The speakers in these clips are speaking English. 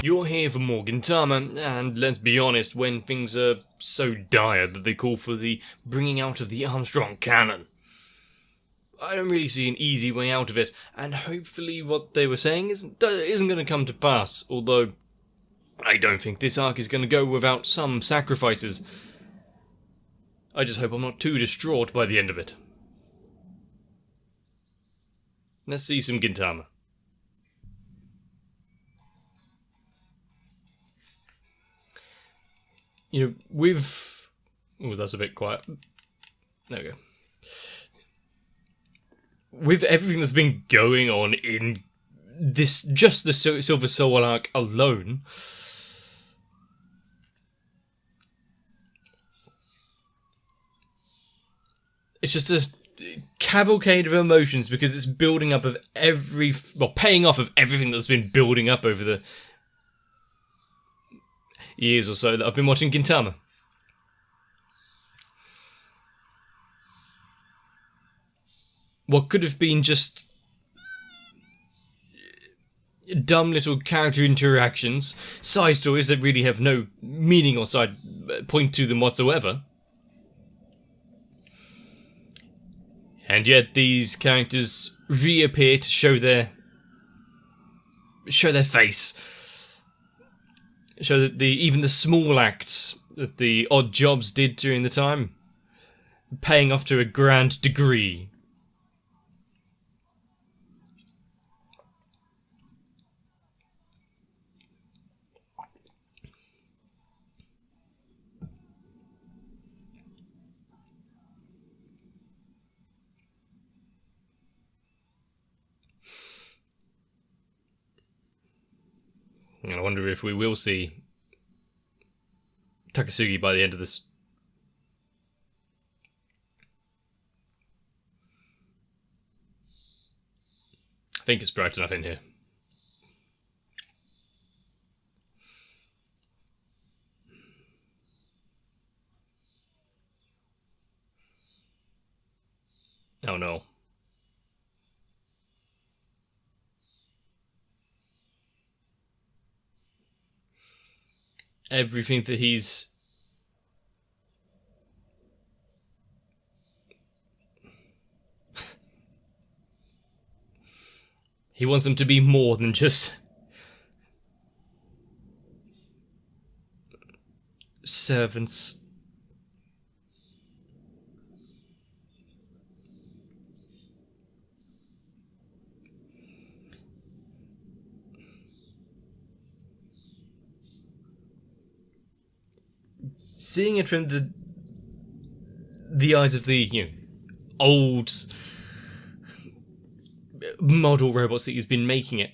you're here for more Gintama, and let's be honest, when things are so dire that they call for the bringing out of the Armstrong cannon, I don't really see an easy way out of it, and hopefully what they were saying isn't going to come to pass, although I don't think this arc is going to go without some sacrifices. I just hope I'm not too distraught by the end of it. Let's see some Gintama. You know, with... Oh, that's a bit quiet. There we go. With everything that's been going on in this, just the Silver Soul arc alone, it's just a cavalcade of emotions because it's building up of paying off of everything that's been building up over the years or so that I've been watching Gintama. What could have been just dumb little character interactions, side stories that really have no meaning or side point to them whatsoever. And yet these characters reappear to show their face. Show that even the small acts that the odd jobs did during the time, paying off to a grand degree. And I wonder if we will see Takasugi by the end of this. I think it's bright enough in here. Oh no. Everything that he's... he wants them to be more than just... servants. Seeing it from the eyes of the, old model robots that he's been making it.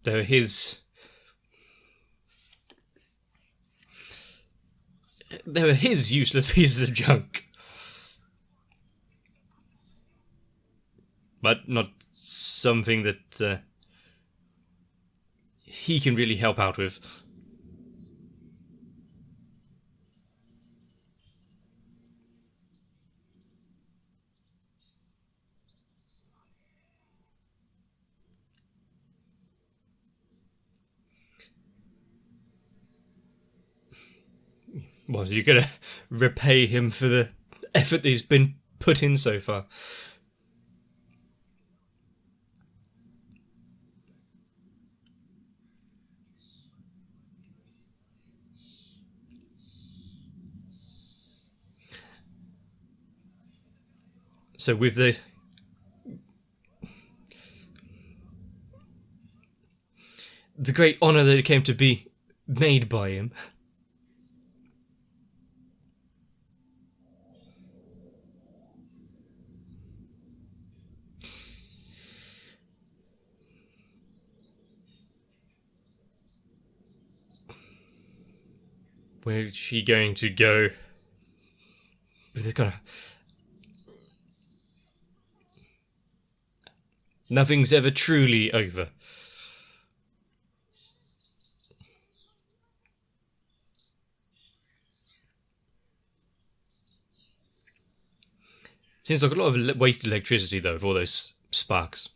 They're his useless pieces of junk. But not something that he can really help out with. Well, you're gonna repay him for the effort that he's been put in so far. So with the great honour that it came to be made by him, where is she going to go with this kind of... Nothing's ever truly over. Seems like a lot of wasted electricity, though, for all those sparks.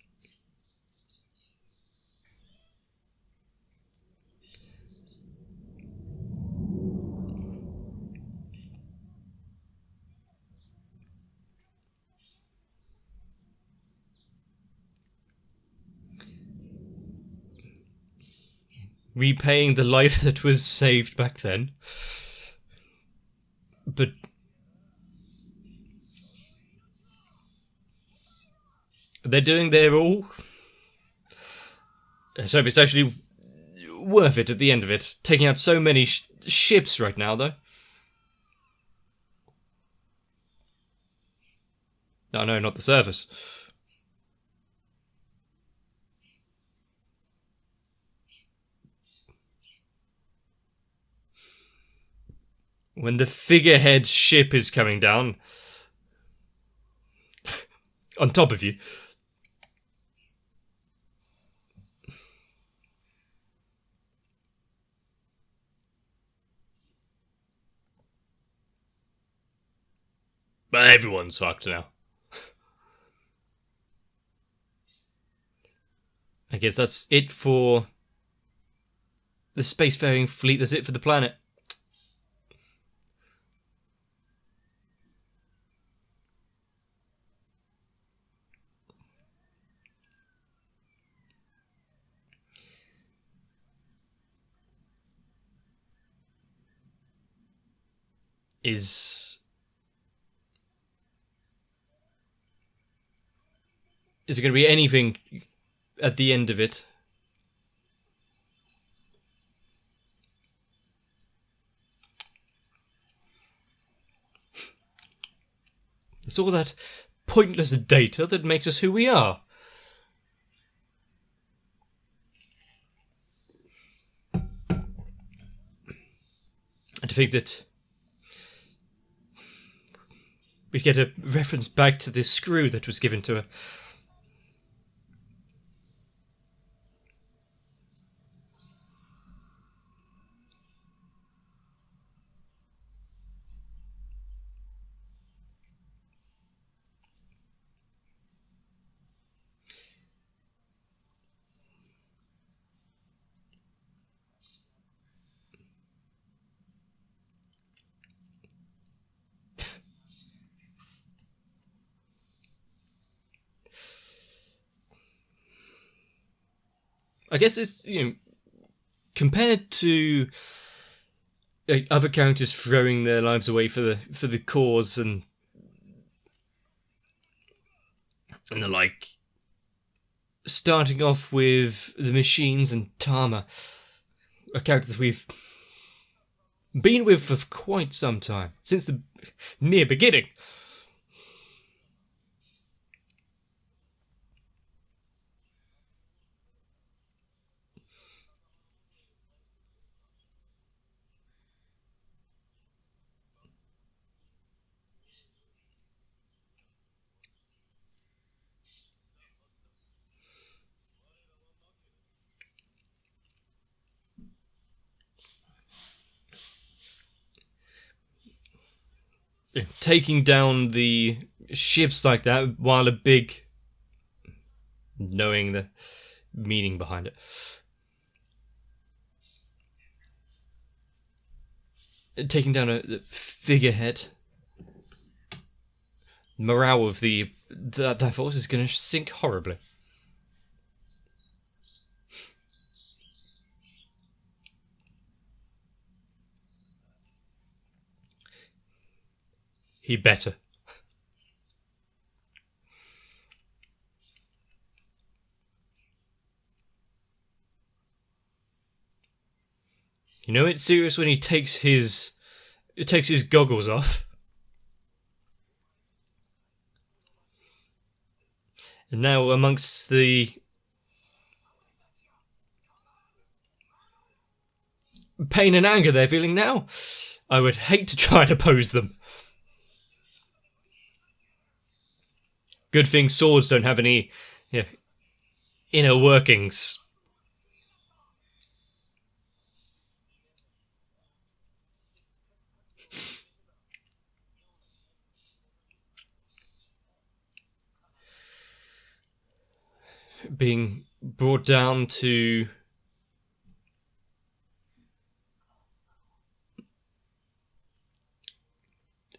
Repaying the life that was saved back then. But they're doing their all. So it's actually worth it at the end of it. Taking out so many ships right now, though. Oh no, not the surface. When the figurehead ship is coming down on top of you. But everyone's fucked now. I guess that's it for the spacefaring fleet. That's it for the planet. Is there going to be anything at the end of it? It's all that pointless data that makes us who we are. And to think that we get a reference back to this screw that was given to her. I guess it's, compared to other characters throwing their lives away for the cause and the like, starting off with the machines and Tama, a character that we've been with for quite some time, since the near beginning. Taking down the ships like that while a big, knowing the meaning behind it. Taking down a figurehead. Morale of that force is going to sink horribly. He better. You know it's serious when he takes his goggles off. And now amongst the pain and anger they're feeling now, I would hate to try and oppose them. Good thing swords don't have any inner workings. being brought down to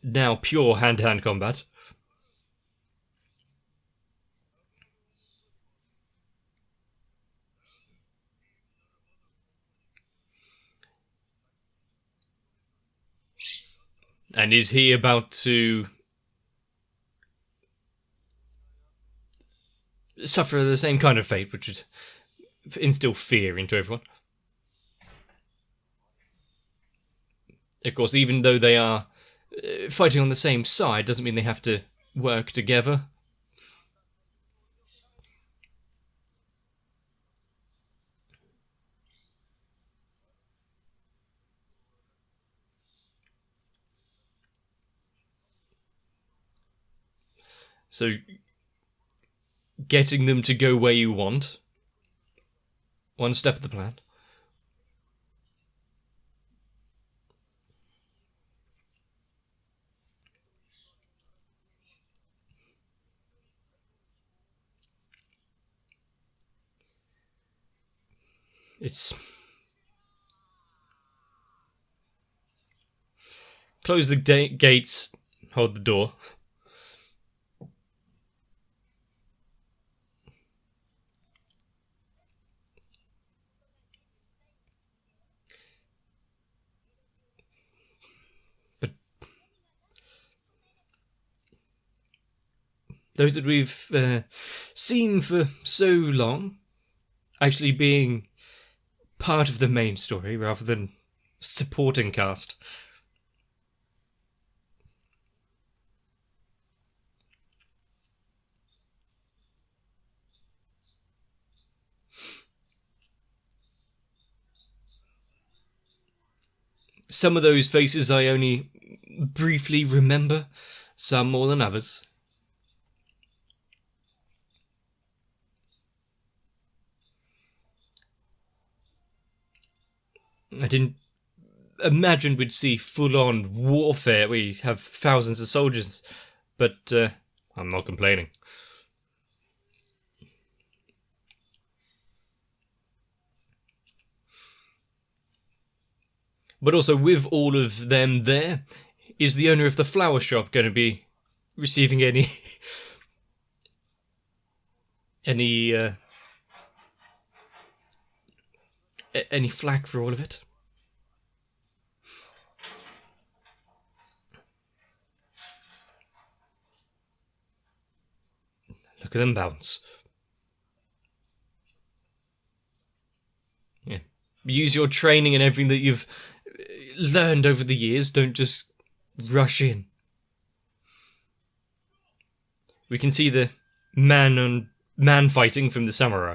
now pure hand-to-hand combat. And is he about to suffer the same kind of fate, which would instill fear into everyone? Of course, even though they are fighting on the same side, doesn't mean they have to work together. So, getting them to go where you want, one step of the plan. It's... Close the gates, hold the door. But those that we've seen for so long actually being part of the main story rather than supporting cast. Some of those faces I only briefly remember, some more than others. I didn't imagine we'd see full-on warfare. We have thousands of soldiers, but I'm not complaining. But also, with all of them there, is the owner of the flower shop going to be receiving any flack for all of it? Look at them bounce. Yeah. Use your training and everything that you've learned over the years. Don't just rush in. We can see the man fighting from the samurai.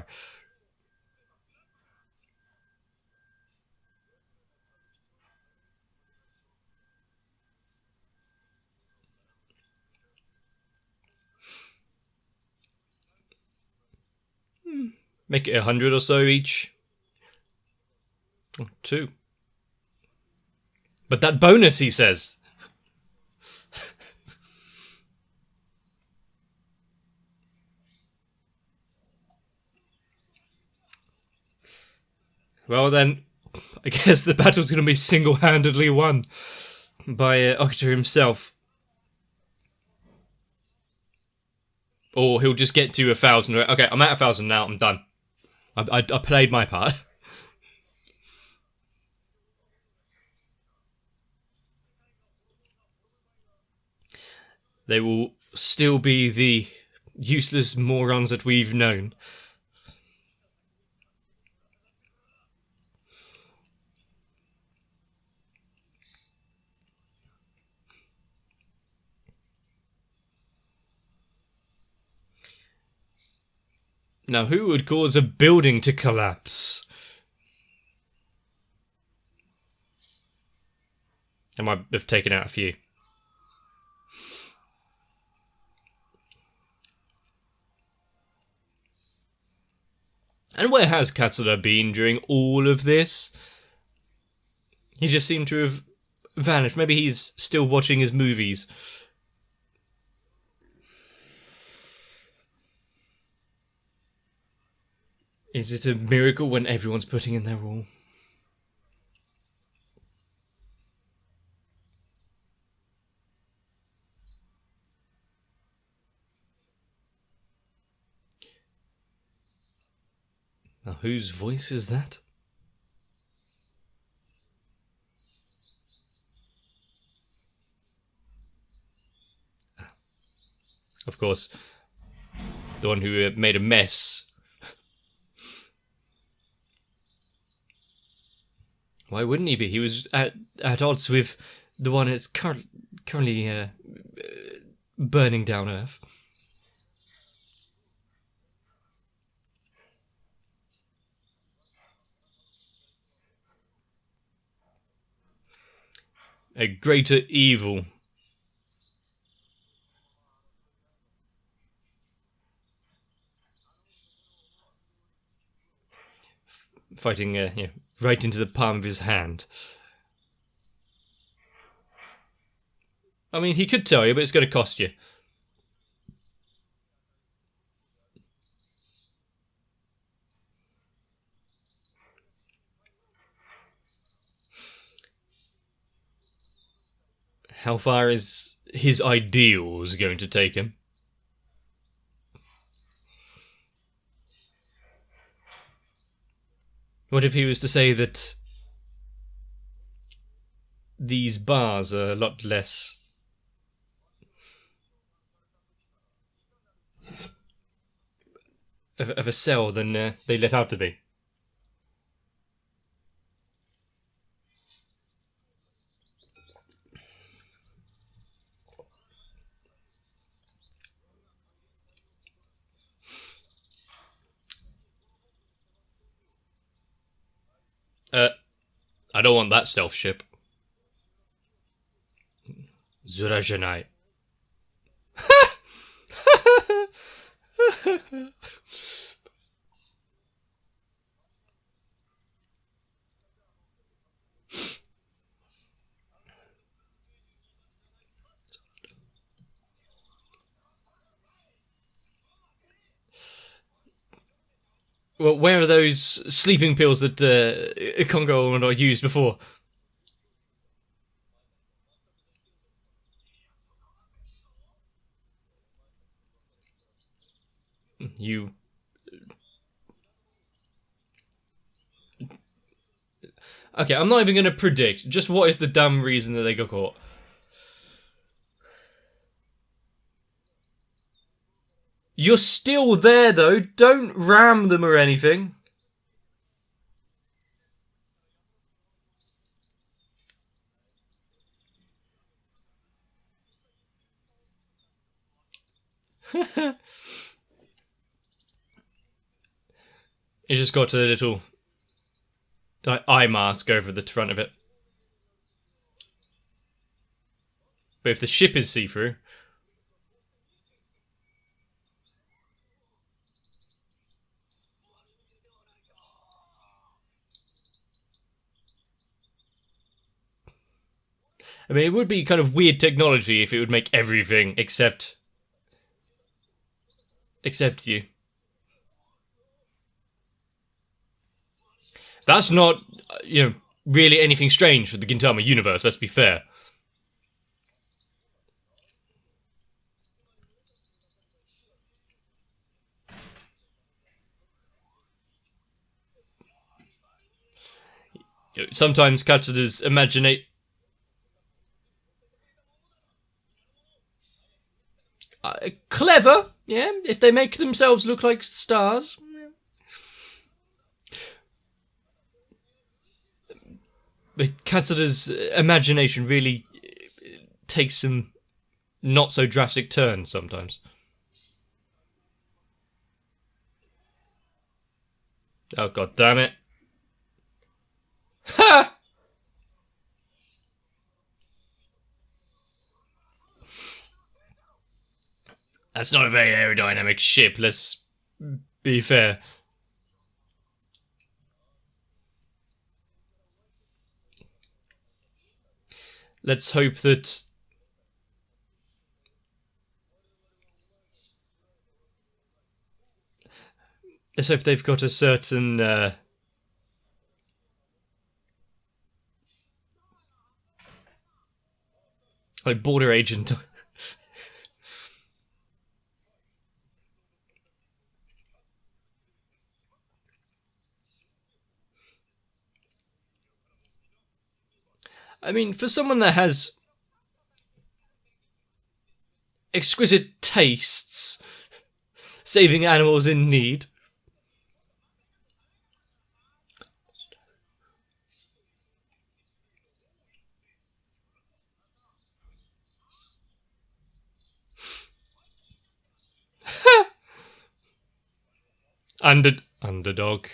Make it 100 or so each. Oh, 2. But that bonus, he says. Well then, I guess the battle's going to be single-handedly won by Okita himself. Or he'll just get to 1,000. Okay, I'm at 1,000 now, I'm done. I played my part. They will still be the useless morons that we've known. Now, who would cause a building to collapse? I might have taken out a few. And where has Katsura been during all of this? He just seemed to have vanished. Maybe he's still watching his movies. Is it a miracle when everyone's putting in their all? Now, whose voice is that? Of course, the one who made a mess. Why wouldn't he be? He was at odds with the one that's currently burning down Earth. A greater evil. Fighting right into the palm of his hand. I mean, he could tell you, but it's going to cost you. How far is his ideals going to take him? What if he was to say that these bars are a lot less of a cell than they let out to be? I don't want that stealth ship. Zurajanai. Well, where are those sleeping pills that Congo and I used before? You... Okay, I'm not even going to predict. Just what is the dumb reason that they got caught? You're still there, though. Don't ram them or anything. It just got a little eye mask over the front of it. But if the ship is see-through... I mean, it would be kind of weird technology if it would make everything except you. That's not, really anything strange for the Gintama universe, let's be fair. Sometimes Katsuda's imaginate... clever, yeah, if they make themselves look like stars. But Katsuda's imagination really takes some not so drastic turns sometimes. Oh, god damn it. Ha! That's not a very aerodynamic ship, let's be fair. Let's hope that... Let's hope they've got a certain, like, border agent. I mean, for someone that has exquisite tastes, saving animals in need. Underdog.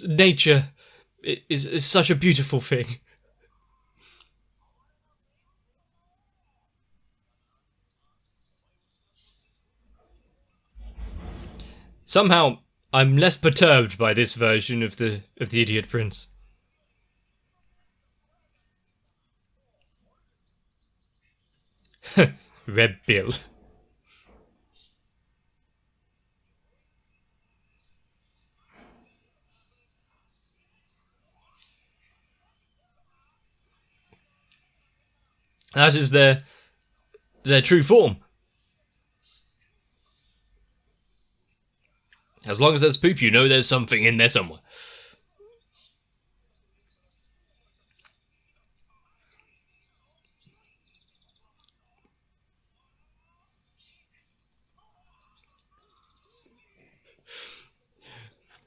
Nature is such a beautiful thing. Somehow, I'm less perturbed by this version of the Idiot Prince. Red Bill. That is their true form. As long as there's poop, you know there's something in there somewhere.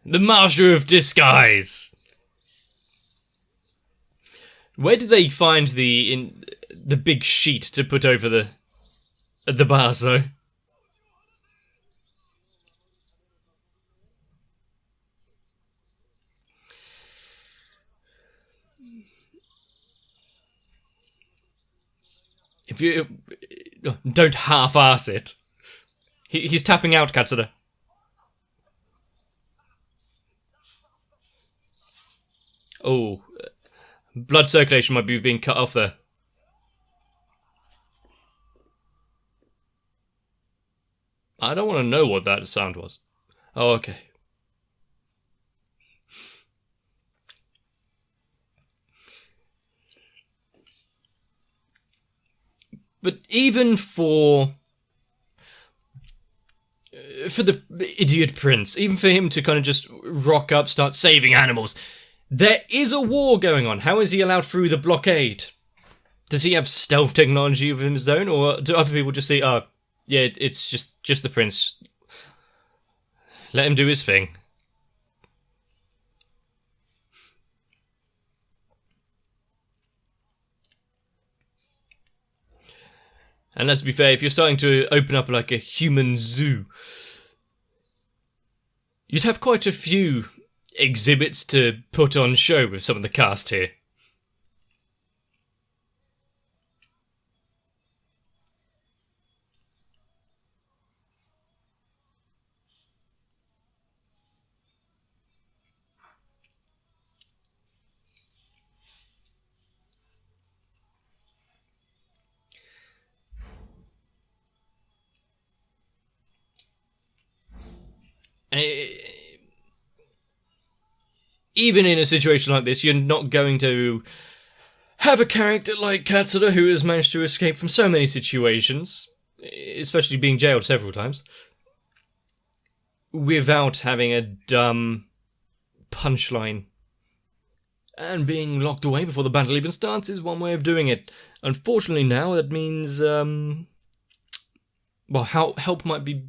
The Master of Disguise. Where did they find the big sheet to put over the bars, though? If you don't half-ass it, he's tapping out, Katsura. Oh, blood circulation might be being cut off there. I don't want to know what that sound was. Oh, okay. But even for the Idiot Prince, even for him to kind of just rock up, start saving animals, there is a war going on. How is he allowed through the blockade? Does he have stealth technology of his own, or do other people just say, "Oh, yeah, it's just the prince. Let him do his thing"? And let's be fair, if you're starting to open up like a human zoo, you'd have quite a few exhibits to put on show with some of the cast here. Even in a situation like this, you're not going to have a character like Katsura who has managed to escape from so many situations, especially being jailed several times, without having a dumb punchline. And being locked away before the battle even starts is one way of doing it. Unfortunately now, that means, well, help might be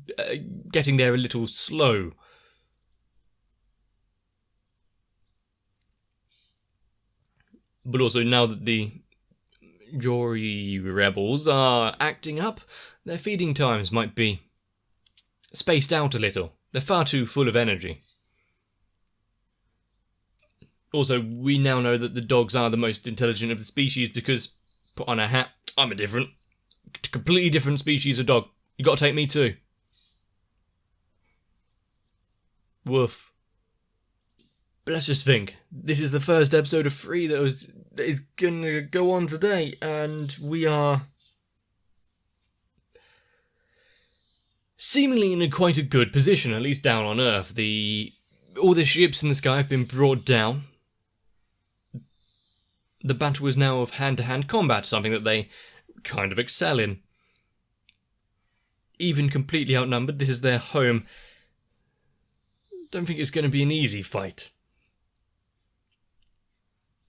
getting there a little slow. But also, now that the Jory rebels are acting up, their feeding times might be spaced out a little. They're far too full of energy. Also, we now know that the dogs are the most intelligent of the species because, put on a hat, I'm a completely different species of dog. You gotta take me too. Woof. But let's just think. This is the first episode of 3 that was is going to go on today, and we are seemingly in quite a good position, at least down on Earth. All the ships in the sky have been brought down. The battle is now of hand-to-hand combat, something that they kind of excel in. Even completely outnumbered, this is their home. Don't think it's going to be an easy fight.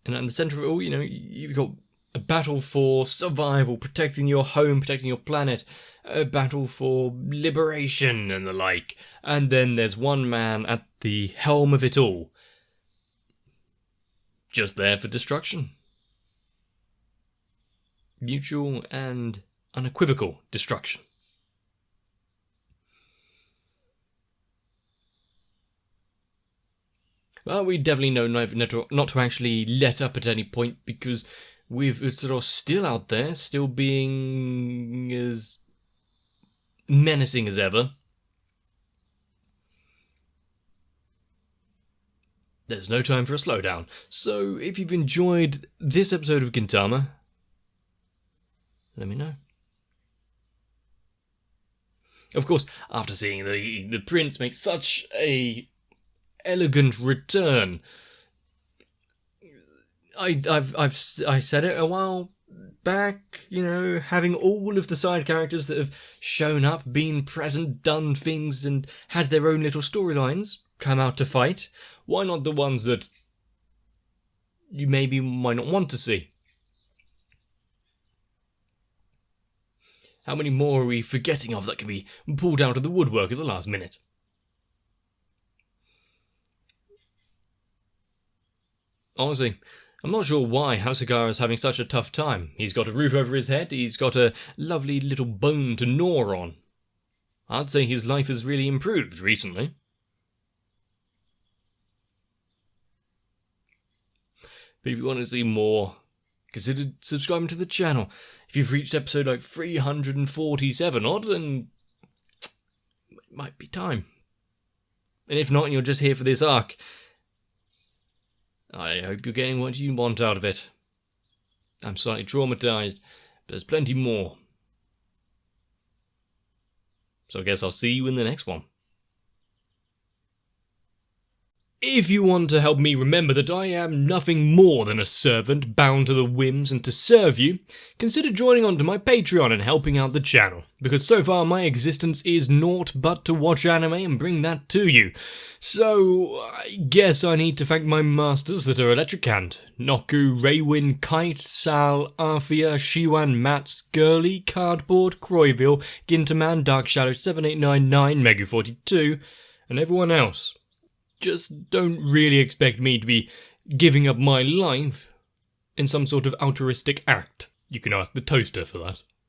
And in the centre of it all, you've got a battle for survival, protecting your home, protecting your planet, a battle for liberation and the like. And then there's one man at the helm of it all, just there for destruction. Mutual and unequivocal destruction. Well, we definitely know not to actually let up at any point, because we're sort of still out there, still being as menacing as ever. There's no time for a slowdown. So if you've enjoyed this episode of Gintama, let me know. Of course, after seeing the prince make such a elegant return, I said it a while back, having all of the side characters that have shown up, been present, done things, and had their own little storylines come out to fight. Why not the ones that you maybe might not want to see? How many more are we forgetting of that can be pulled out of the woodwork at the last minute? Honestly, I'm not sure why Hasagara is having such a tough time. He's got a roof over his head, he's got a lovely little bone to gnaw on. I'd say his life has really improved recently. But if you want to see more, consider subscribing to the channel. If you've reached episode like 347 odd, then it might be time. And if not, and you're just here for this arc, I hope you're getting what you want out of it. I'm slightly traumatized, but there's plenty more. So I guess I'll see you in the next one. If you want to help me remember that I am nothing more than a servant bound to the whims and to serve you, consider joining onto my Patreon and helping out the channel, because so far my existence is naught but to watch anime and bring that to you. So I guess I need to thank my masters that are Electric Hand, Noku, Raywin, Kite, Sal, Arthea, Shiwan, Mats, Girly, Cardboard, Croyville, Gintaman, Dark Shadow 7899, Megu42, and everyone else. Just don't really expect me to be giving up my life in some sort of altruistic act. You can ask the toaster for that.